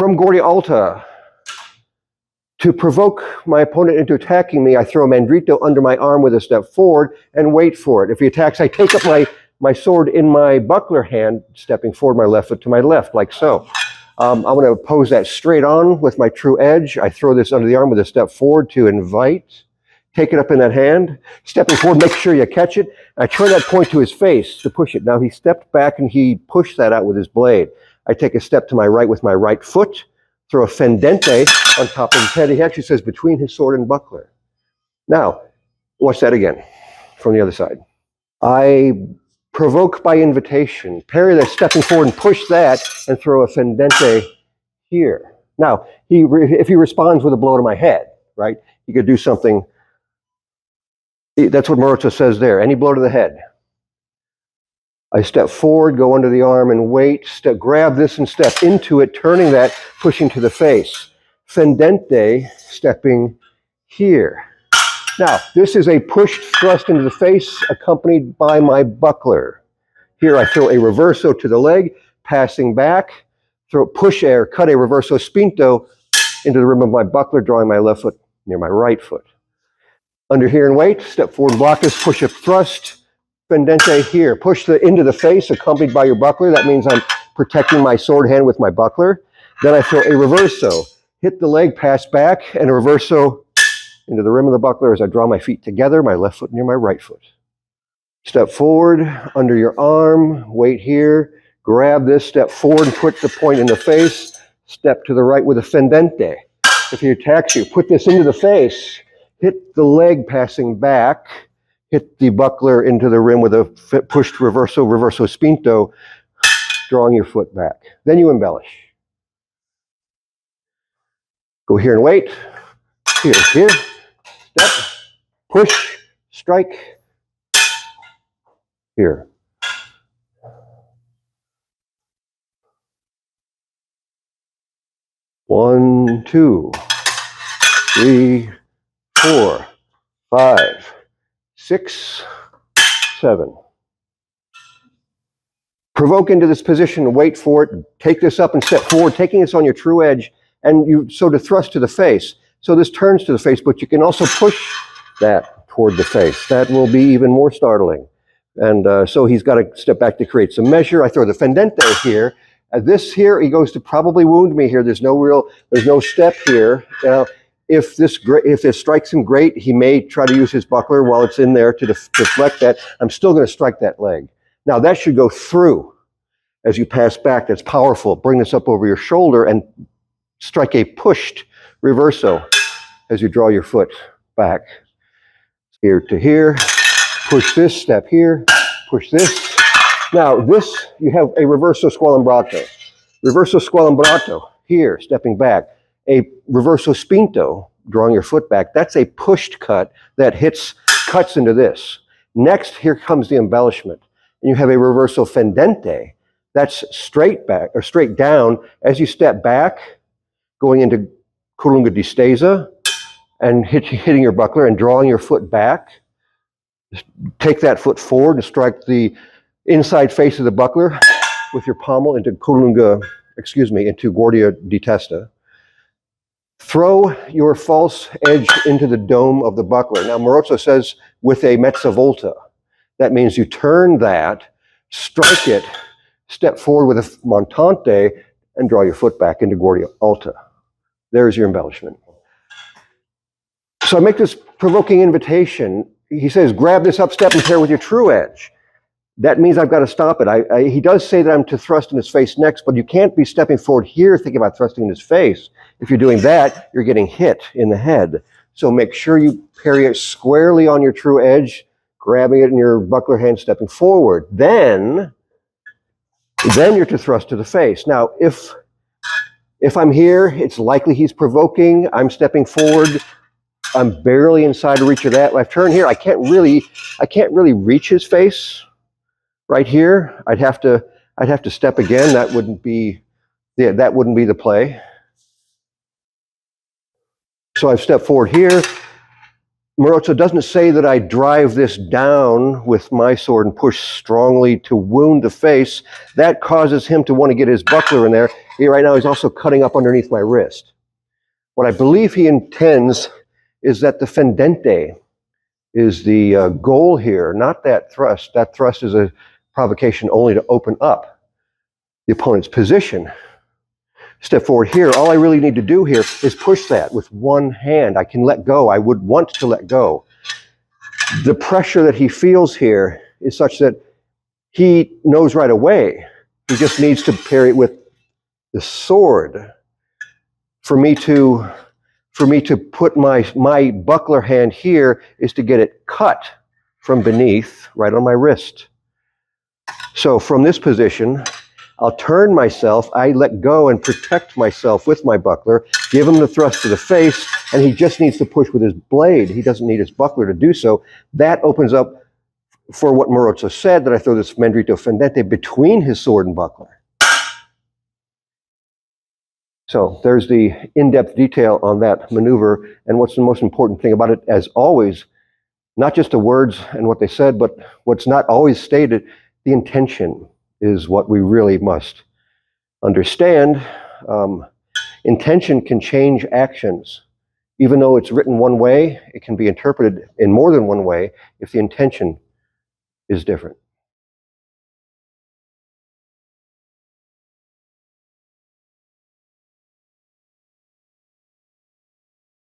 From Guardia Alta, to provoke my opponent into attacking me, I throw a mandrito under my arm with a step forward and wait for it. If he attacks, I take up my sword in my buckler hand, stepping forward my left foot to my left, like so. I'm going to oppose that straight on with my true edge. I throw this under the arm with a step forward to invite. Take it up in that hand, stepping forward, make sure you catch it. I turn that point to his face to push it. Now he stepped back and he pushed that out with his blade. I take a step to my right with my right foot, throw a fendente on top of his head. He actually says between his sword and buckler. Now, watch that again from the other side. I provoke by invitation, parry that, stepping forward and push that and throw a fendente here. Now, if he responds with a blow to my head, right, he could do something. That's what Marozzo says there. Any blow to the head. I step forward, go under the arm and wait, grab this and step into it, turning that, pushing to the face. Fendente, stepping here. Now, this is a pushed thrust into the face accompanied by my buckler. Here I throw a reverso to the leg, passing back, throw push air, cut a reverso spinto into the rim of my buckler, drawing my left foot near my right foot. Under here and wait, step forward and block this, push up thrust, fendente here. Push into the face accompanied by your buckler. That means I'm protecting my sword hand with my buckler. Then I throw a reverso, hit the leg, pass back, and a reverso into the rim of the buckler as I draw my feet together, my left foot near my right foot. Step forward, under your arm, wait here, grab this, step forward and put the point in the face, step to the right with a fendente. If he attacks you, put this into the face, hit the leg passing back, hit the buckler into the rim with a pushed reverso spinto, drawing your foot back. Then you embellish. Go here and wait. Here, step, push, strike, here. One, two, three, 4, 5, 6, 7. Provoke into this position, wait for it, take this up and step forward, taking this on your true edge, and you so to thrust to the face. So this turns to the face, but you can also push that toward the face. That will be even more startling. And so he's got to step back to create some measure. I throw the fendente here. This here, he goes to probably wound me here. There's no step here. If this strikes him, great. He may try to use his buckler while it's in there to deflect that. I'm still going to strike that leg. Now that should go through as you pass back. That's powerful. Bring this up over your shoulder and strike a pushed reverso as you draw your foot back. Here to here. Push this, step here. Push this. Now this, you have a reverso squalembrato. Reverso squalembrato, here, stepping back. A reverso spinto, drawing your foot back, that's a pushed cut that cuts into this. Next, here comes the embellishment. And you have a reverso fendente, that's straight back, or straight down, as you step back, going into colunga distesa, and hitting your buckler and drawing your foot back. Take that foot forward and strike the inside face of the buckler with your pommel into into guardia di testa. Throw your false edge into the dome of the buckler. Now, Marozzo says with a mezza volta. That means you turn that, strike it, step forward with a montante, and draw your foot back into guardia alta. There's your embellishment. So I make this provoking invitation. He says, grab this up, step and pair with your true edge. That means I've got to stop it. He does say that I'm to thrust in his face next, but you can't be stepping forward here thinking about thrusting in his face. If you're doing that, you're getting hit in the head. So make sure you parry it squarely on your true edge, grabbing it in your buckler hand, stepping forward. Then you're to thrust to the face. Now, if I'm here, it's likely he's provoking. I'm stepping forward. I'm barely inside the reach of that. If I turn here, I can't really reach his face. Right here, I'd have to step again. That wouldn't be the play. So I've stepped forward here, Marozzo doesn't say that I drive this down with my sword and push strongly to wound the face. That causes him to want to get his buckler in there. Right now he's also cutting up underneath my wrist. What I believe he intends is that the fendente is the goal here, not that thrust. That thrust is a provocation only to open up the opponent's position. Step forward here. All I really need to do here is push that with one hand. I can let go. I would want to let go. The pressure that he feels here is such that he knows right away. He just needs to parry it with the sword. For me to put my buckler hand here is to get it cut from beneath, right on my wrist. So from this position, I'll turn myself, I let go and protect myself with my buckler, give him the thrust to the face, and he just needs to push with his blade. He doesn't need his buckler to do so. That opens up for what Marozzo said, that I throw this mandrito fendente between his sword and buckler. So there's the in-depth detail on that maneuver, and what's the most important thing about it, as always, not just the words and what they said, but what's not always stated, the intention is what we really must understand. Intention can change actions. Even though it's written one way, it can be interpreted in more than one way if the intention is different.